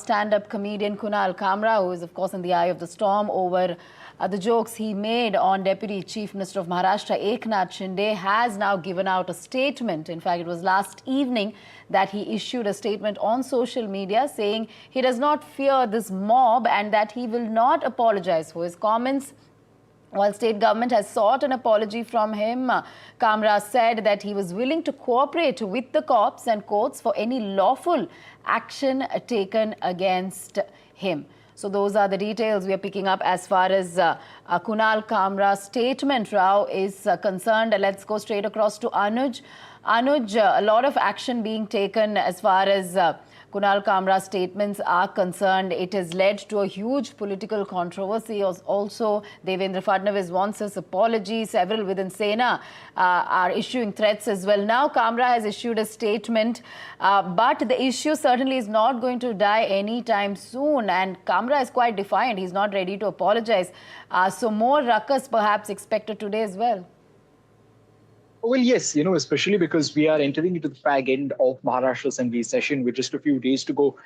stand-up comedian Kunal Kamra, who is, of course, in the eye of the storm over the jokes he made on Deputy Chief Minister of Maharashtra, Eknath Shinde, has now given out a statement. In fact, it was last evening that he issued a statement on social media saying he does not fear this mob and that he will not apologize for his comments. While state government has sought an apology from him, Kamra said that he was willing to cooperate with the cops and courts for any lawful action taken against him. So those are the details we are picking up as far as Kunal Kamra's statement, Rao, is concerned. Let's go straight across to Anuj. Anuj, a lot of action being taken as far as Kunal Kamra's statements are concerned. It has led to a huge political controversy. Also, Devendra Fadnavis wants his apology. Several within Sena are issuing threats as well. Now, Kamra has issued a statement, but the issue certainly is not going to die anytime soon. And Kamra is quite defiant. He's not ready to apologize. So more ruckus perhaps expected today as well. Well, yes, especially because we are entering into the fag end of Maharashtra Assembly session with just a few days to go.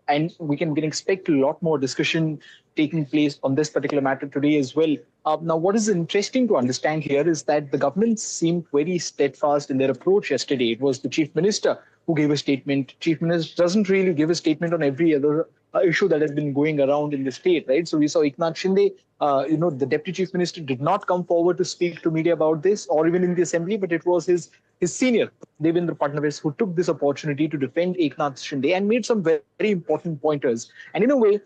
And we can expect a lot more discussion taking place on this particular matter today as well. Now, what is interesting to understand here is that the government seemed very steadfast in their approach yesterday. It was the Chief Minister who gave a statement. Chief Minister doesn't really give a statement on every other issue that has been going around in the state, right? So we saw Eknath Shinde, the Deputy Chief Minister did not come forward to speak to media about this or even in the assembly, but it was his senior, Devendra Fadnavis, who took this opportunity to defend Eknath Shinde and made some very, very important pointers. And in a way,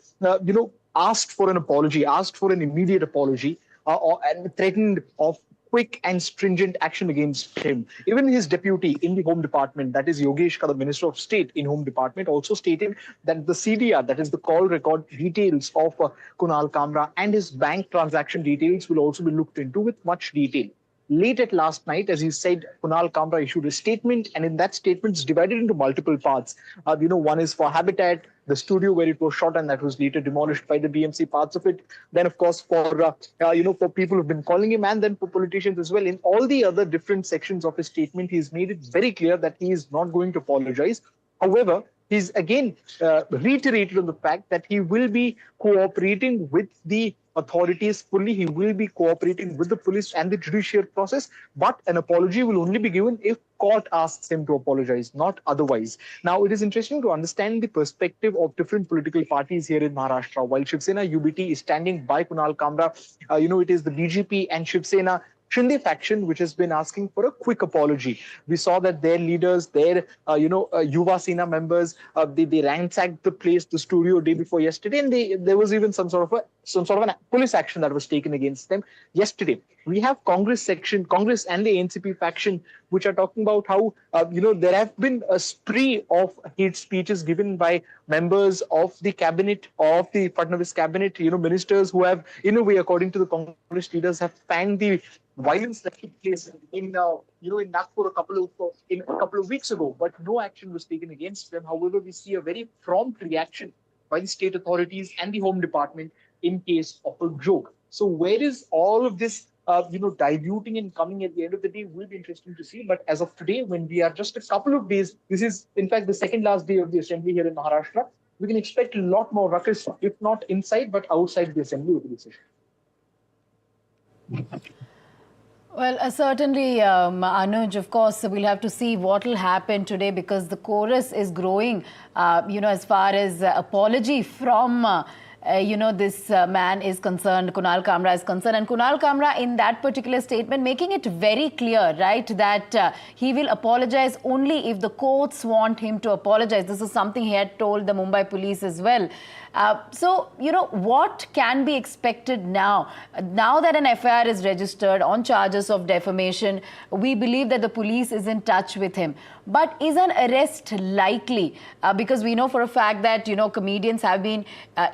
asked for an apology, asked for an immediate apology, and threatened of quick and stringent action against him. Even his deputy in the Home Department, that is Yogesh Kadam, Minister of State in Home Department, also stated that the CDR, that is the call record details of Kunal Kamra and his bank transaction details will also be looked into with much detail. Late at last night, as he said, Kunal Kamra issued a statement, and in that statement it's divided into multiple parts. One is for Habitat, the studio where it was shot, and that was later demolished by the BMC, parts of it. Then, of course, for people who've been calling him, and then for politicians as well. In all the other different sections of his statement, he's made it very clear that he is not going to apologize. However, he's again reiterated on the fact that he will be cooperating with the authorities fully. He will be cooperating with the police and the judicial process, but an apology will only be given if court asks him to apologize, not otherwise. Now, it is interesting to understand the perspective of different political parties here in Maharashtra. While Shiv Sena UBT is standing by Kunal Kamra, it is the BJP and Shiv Sena Shinde faction which has been asking for a quick apology. We saw that their leaders, their Yuva Sena members, they ransacked the place, the studio, day before yesterday, and there was even some sort of a police action that was taken against them yesterday. We have Congress and the NCP faction, which are talking about how there have been a spree of hate speeches given by members of the cabinet, of the Fadnavis cabinet, ministers who have, in a way, according to the Congress leaders, have fanned the violence that took place in Nagpur a couple of weeks ago, but no action was taken against them. However, we see a very prompt reaction by the state authorities and the Home Department in case of a joke. So where is all of this diluting and coming at the end of the day will be interesting to see. But as of today, when we are just a couple of days, this is in fact the second last day of the assembly here in Maharashtra, we can expect a lot more ruckus, if not inside, but outside the assembly over this issue. Well, certainly, Anuj, of course, we'll have to see what will happen today because the chorus is growing, as far as apology from this man is concerned, Kunal Kamra is concerned. And Kunal Kamra, in that particular statement, making it very clear, right, that he will apologize only if the courts want him to apologize. This is something he had told the Mumbai police as well. So, what can be expected now? Now that an FIR is registered on charges of defamation, we believe that the police is in touch with him. But is an arrest likely? Because we know for a fact that, comedians have been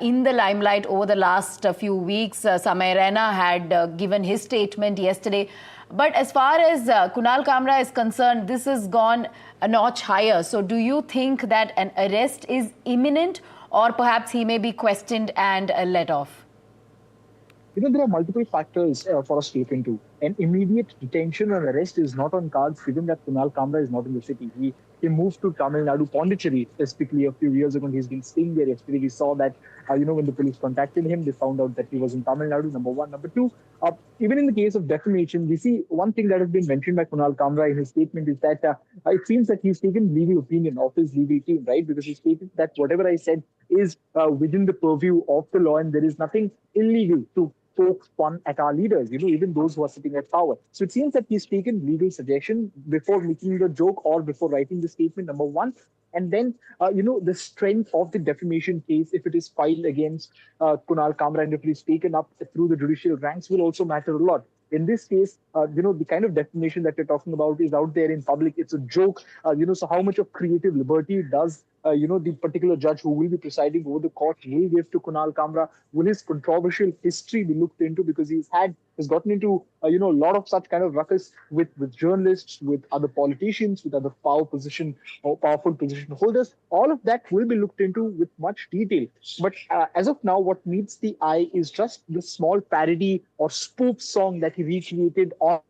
in the limelight over the last few weeks. Samay Raina had given his statement yesterday. But as far as Kunal Kamra is concerned, this has gone a notch higher. So do you think that an arrest is imminent, or perhaps he may be questioned and let off? There are multiple factors for us to look into. An immediate detention or arrest is not on cards, given that Kunal Kamra is not in the city. he moved to Tamil Nadu, Pondicherry, specifically a few years ago. And he's been staying there. Yesterday, we saw that, when the police contacted him, they found out that he was in Tamil Nadu, number one. Number two, even in the case of defamation, we see one thing that has been mentioned by Kunal Kamra in his statement is that it seems that he's taken legal opinion of his legal team, right? Because he stated that whatever I said is within the purview of the law and there is nothing illegal to poke fun at our leaders, even those who are sitting at power. So it seems that he's taken legal suggestion before making the joke or before writing the statement, number one. And then, the strength of the defamation case, if it is filed against Kunal Kamra and if it is taken up through the judicial ranks, will also matter a lot. In this case, the kind of defamation that we're talking about is out there in public. It's a joke. So how much of creative liberty does the particular judge who will be presiding over the court will give to Kunal Kamra? Will his controversial history be looked into, because has gotten into a lot of such kind of ruckus with journalists, with other politicians, with other powerful position holders. All of that will be looked into with much detail. But as of now, what meets the eye is just the small parody or spoof song that he recreated on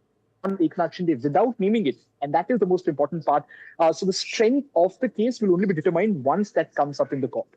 Eknath Shinde without naming it. And that is the most important part. So the strength of the case will only be determined once that comes up in the court.